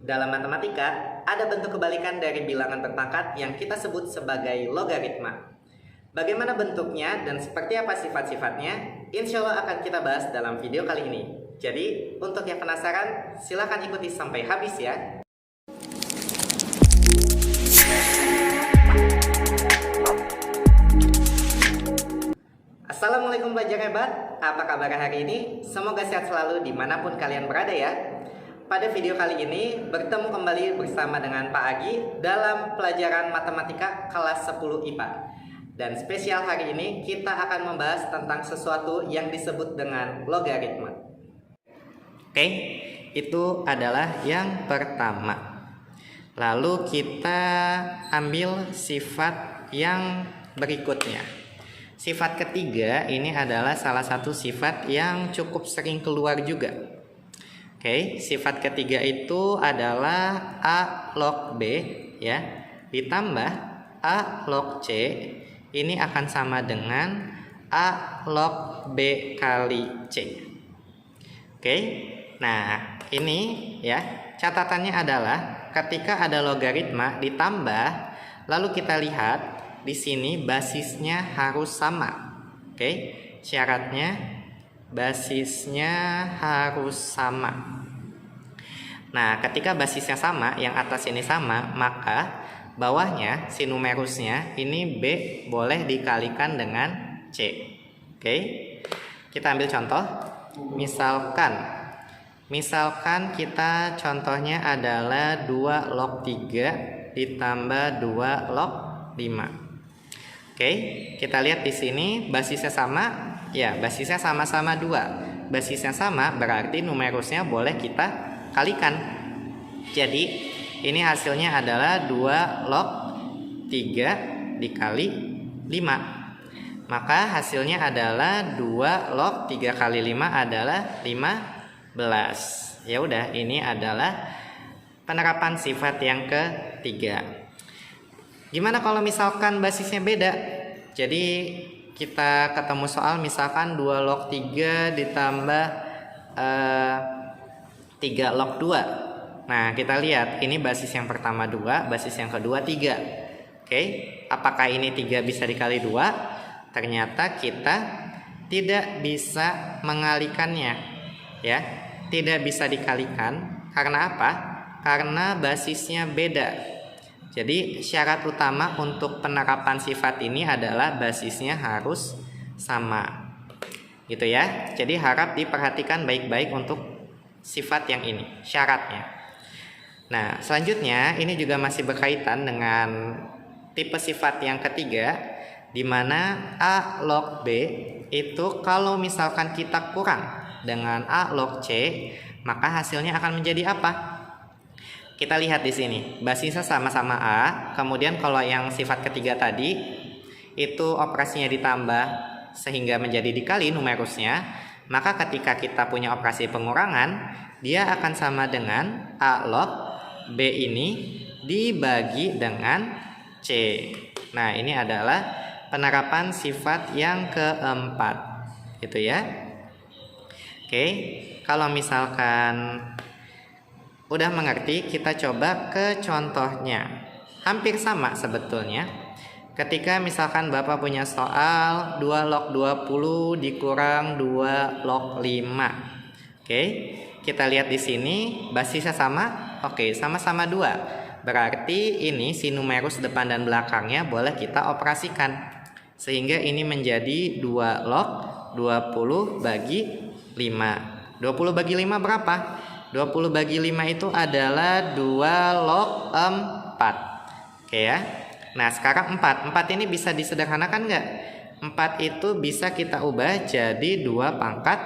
Dalam matematika, ada bentuk kebalikan dari bilangan berpangkat yang kita sebut sebagai logaritma. Bagaimana bentuknya dan seperti apa sifat-sifatnya, insya Allah akan kita bahas dalam video kali ini. Jadi, untuk yang penasaran, silahkan ikuti sampai habis ya. Assalamualaikum belajar hebat, apa kabar hari ini? Semoga sehat selalu dimanapun kalian berada ya. Pada video kali ini bertemu kembali bersama dengan Pak Agi dalam pelajaran matematika kelas 10 IPA. Dan spesial hari ini kita akan membahas tentang sesuatu yang disebut dengan logaritma. Oke, itu adalah yang pertama. Lalu kita ambil sifat yang berikutnya. Sifat ketiga ini adalah salah satu sifat yang cukup sering keluar juga. Oke, sifat ketiga itu adalah A log B ya, ditambah A log C. Ini akan sama dengan A log B kali C. Oke, nah ini ya, catatannya adalah ketika ada logaritma ditambah, lalu kita lihat di sini basisnya harus sama. Oke, syaratnya basisnya harus sama. Nah, ketika basisnya sama, yang atas ini sama, maka bawahnya si numerusnya ini B boleh dikalikan dengan C. Oke, kita ambil contoh. Misalkan kita contohnya adalah 2 log 3 ditambah 2 log 5. Oke, kita lihat di sini basisnya sama. Ya, basisnya sama-sama 2. Basisnya sama berarti numerusnya boleh kita kalikan. Jadi, ini hasilnya adalah 2 log 3 dikali 5. Maka hasilnya adalah 2 log 3 kali 5 adalah 15. Ya udah, ini adalah penerapan sifat yang ketiga. Gimana kalau misalkan basisnya beda? Jadi kita ketemu soal misalkan 2 log 3 ditambah 3 log 2. Nah, kita lihat ini basis yang pertama 2, basis yang kedua 3. Oke, apakah ini 3 bisa dikali 2? Ternyata kita tidak bisa mengalikannya. Ya, tidak bisa dikalikan. Karena apa? Karena basisnya beda. Jadi syarat utama untuk penerapan sifat ini adalah basisnya harus sama. Gitu ya. Jadi harap diperhatikan baik-baik untuk sifat yang ini, syaratnya. Nah, selanjutnya ini juga masih berkaitan dengan tipe sifat yang ketiga, di mana A log B itu kalau misalkan kita kurang dengan A log C, maka hasilnya akan menjadi apa? Kita lihat di sini, basisnya sama-sama A, kemudian kalau yang sifat ketiga tadi itu operasinya ditambah sehingga menjadi dikali numerusnya, maka ketika kita punya operasi pengurangan, dia akan sama dengan A log B ini dibagi dengan C. Nah, ini adalah penerapan sifat yang keempat, gitu ya. Oke, kalau misalkan udah mengerti, kita coba ke contohnya. Hampir sama sebetulnya. Ketika misalkan Bapak punya soal 2 log 20 dikurang 2 log 5. Oke, kita lihat di sini basisnya sama. Oke, sama-sama 2. Berarti ini si numerus depan dan belakangnya boleh kita operasikan. Sehingga ini menjadi 2 log 20 bagi 5. 20 bagi 5 berapa? 20 bagi 5 itu adalah 2 log 4. Oke ya. Nah, sekarang 4 ini bisa disederhanakan nggak? 4 itu bisa kita ubah jadi 2 pangkat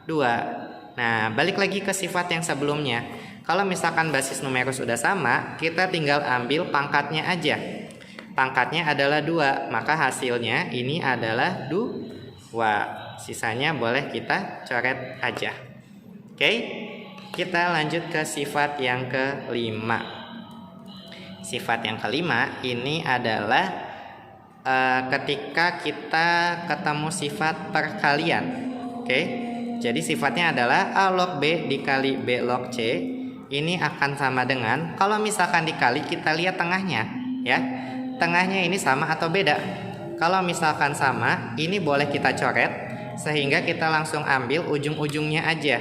2. Nah, balik lagi ke sifat yang sebelumnya. Kalau misalkan basis numerus sudah sama, kita tinggal ambil pangkatnya aja. Pangkatnya adalah 2, maka hasilnya ini adalah 2. Sisanya boleh kita coret aja. Oke? Kita lanjut ke sifat yang kelima. Sifat yang kelima ini adalah ketika kita ketemu sifat perkalian. Oke, jadi sifatnya adalah A log B dikali B log C ini akan sama dengan, kalau misalkan dikali kita lihat tengahnya ya. Tengahnya ini sama atau beda? Kalau misalkan sama, ini boleh kita coret sehingga kita langsung ambil ujung-ujungnya aja.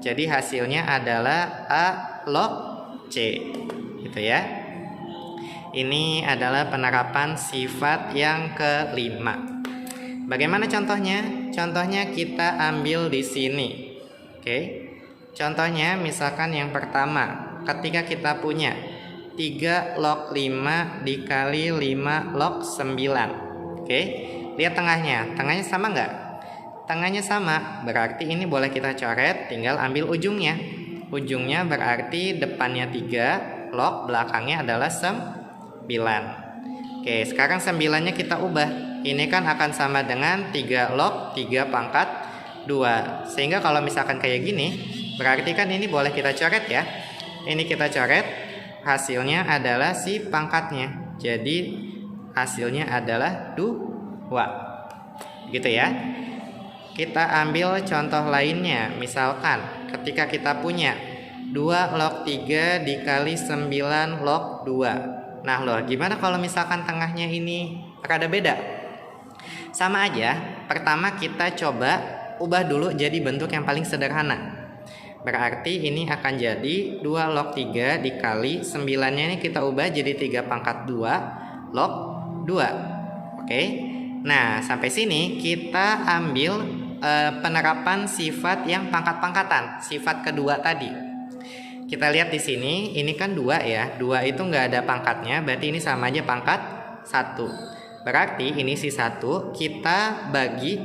Jadi hasilnya adalah A log C gitu ya. Ini adalah penerapan sifat yang kelima. Bagaimana contohnya? Contohnya kita ambil di sini. Oke. Contohnya misalkan yang pertama, ketika kita punya 3 log 5 dikali 5 log 9. Oke. Lihat tengahnya. Tengahnya sama nggak? Tengahnya sama. Berarti ini boleh kita coret, tinggal ambil ujungnya. Ujungnya berarti depannya 3, log belakangnya adalah 9. Oke, sekarang 9-nya kita ubah. Ini kan akan sama dengan 3 log 3 pangkat 2. Sehingga kalau misalkan kayak gini, berarti kan ini boleh kita coret ya. Ini kita coret, hasilnya adalah si pangkatnya. Jadi hasilnya adalah 2. Gitu ya. Kita ambil contoh lainnya. Misalkan ketika kita punya 2 log 3 dikali 9 log 2. Nah loh, gimana kalau misalkan tengahnya ini rada beda? Sama aja, pertama kita coba ubah dulu jadi bentuk yang paling sederhana. Berarti ini akan jadi 2 log 3 dikali 9-nya ini kita ubah jadi 3 pangkat 2 log 2. Oke. Nah, sampai sini kita ambil penerapan sifat yang pangkat-pangkatan, sifat kedua tadi. Kita lihat di sini, ini kan 2 ya. 2 itu nggak ada pangkatnya, berarti ini sama aja pangkat 1. Berarti ini si 1 kita bagi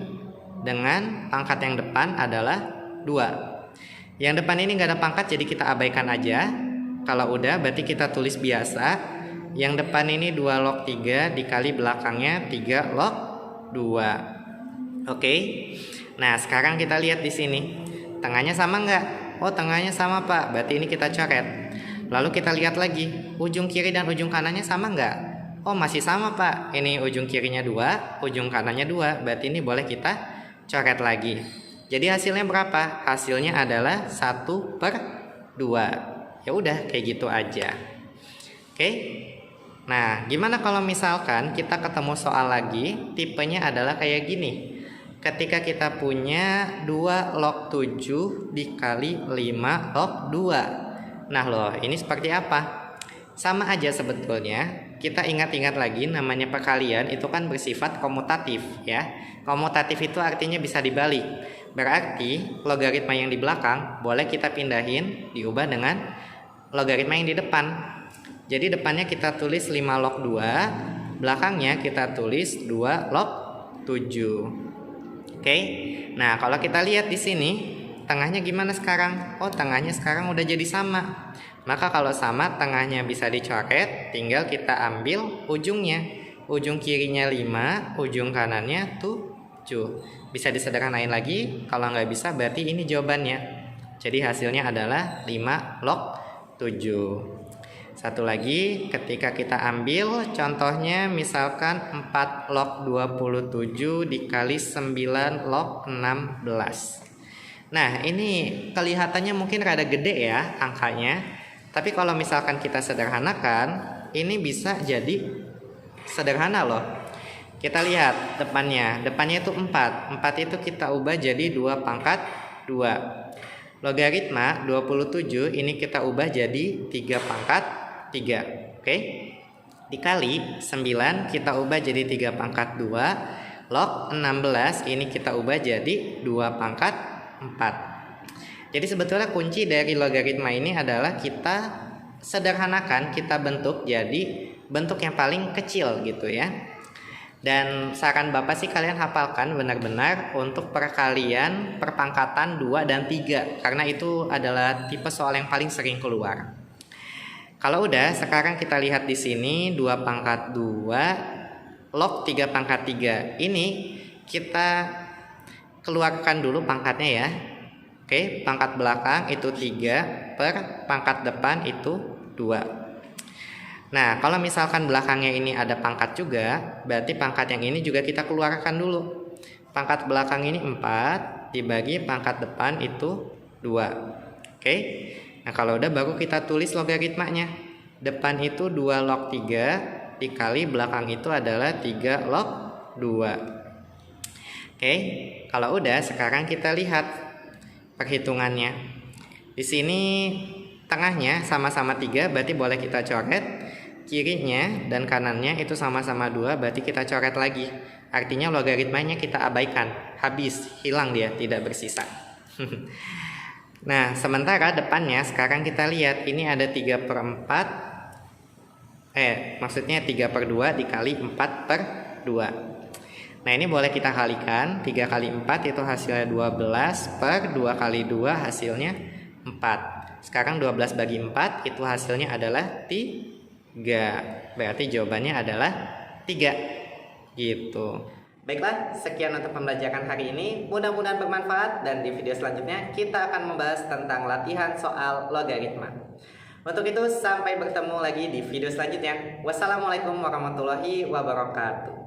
dengan pangkat yang depan adalah 2. Yang depan ini nggak ada pangkat, jadi kita abaikan aja. Kalau udah berarti kita tulis biasa. Yang depan ini 2 log 3 dikali belakangnya 3 log 2. Oke. Nah sekarang kita lihat di sini. Tengahnya sama nggak? Oh tengahnya sama Pak, berarti ini kita coret. Lalu kita lihat lagi, ujung kiri dan ujung kanannya sama nggak? Oh masih sama Pak, ini ujung kirinya 2, ujung kanannya 2, berarti ini boleh kita coret lagi. Jadi hasilnya berapa? Hasilnya adalah 1/2. Ya udah kayak gitu aja. Oke. Nah, gimana kalau misalkan kita ketemu soal lagi, tipenya adalah kayak gini. Ketika kita punya 2 log 7 dikali 5 log 2. Nah loh, ini seperti apa? Sama aja sebetulnya. Kita ingat-ingat lagi, namanya perkalian itu kan bersifat komutatif ya. Komutatif itu artinya bisa dibalik. Berarti logaritma yang di belakang boleh kita pindahin, diubah dengan logaritma yang di depan. Jadi depannya kita tulis 5 log 2, belakangnya kita tulis 2 log 7. Oke. Nah, kalau kita lihat di sini, tengahnya gimana sekarang? Oh, tengahnya sekarang udah jadi sama. Maka kalau sama, tengahnya bisa dicoret, tinggal kita ambil ujungnya. Ujung kirinya 5, ujung kanannya 7. Bisa disederhanain lagi, kalau nggak bisa berarti ini jawabannya. Jadi hasilnya adalah 5 log 7. Satu lagi, ketika kita ambil contohnya misalkan 4 log 27 dikali 9 log 16. Nah ini kelihatannya mungkin rada gede ya angkanya. Tapi kalau misalkan kita sederhanakan, ini bisa jadi sederhana loh. Kita lihat depannya. Depannya itu 4. 4 itu kita ubah jadi 2 pangkat 2. Logaritma 27 ini kita ubah jadi 3 pangkat 3. Oke. Dikali 9 kita ubah jadi 3 pangkat 2. Log 16 ini kita ubah jadi 2 pangkat 4. Jadi sebetulnya kunci dari logaritma ini adalah kita sederhanakan, kita bentuk jadi bentuk yang paling kecil gitu ya. Dan saran Bapak sih kalian hafalkan benar-benar untuk perkalian perpangkatan 2 dan 3. Karena itu adalah tipe soal yang paling sering keluar. Kalau udah, sekarang kita lihat di sini 2 pangkat 2 log 3 pangkat 3. Ini kita keluarkan dulu pangkatnya ya. Oke, pangkat belakang itu 3 per pangkat depan itu 2. Nah, kalau misalkan belakangnya ini ada pangkat juga, berarti pangkat yang ini juga kita keluarkan dulu. Pangkat belakang ini 4 dibagi pangkat depan itu 2. Oke. Nah, kalau udah baru kita tulis logaritmanya. Depan itu 2 log 3 dikali belakang itu adalah 3 log 2. Oke, kalau udah sekarang kita lihat perhitungannya. Di sini tengahnya sama-sama 3, berarti boleh kita coret. Kirinya dan kanannya itu sama-sama 2, berarti kita coret lagi. Artinya logaritmanya kita abaikan, habis, hilang dia, tidak bersisa. Nah, sementara depannya sekarang kita lihat ini ada 3/4. Maksudnya 3/2 dikali 4/2. Nah, ini boleh kita kalikan. 3 kali 4 itu hasilnya 12 per 2 kali 2 hasilnya 4. Sekarang 12 bagi 4 itu hasilnya adalah 3. Berarti jawabannya adalah 3. Gitu. Baiklah, sekian untuk pembelajaran hari ini. Mudah-mudahan bermanfaat dan di video selanjutnya kita akan membahas tentang latihan soal logaritma. Untuk itu sampai bertemu lagi di video selanjutnya. Wassalamualaikum warahmatullahi wabarakatuh.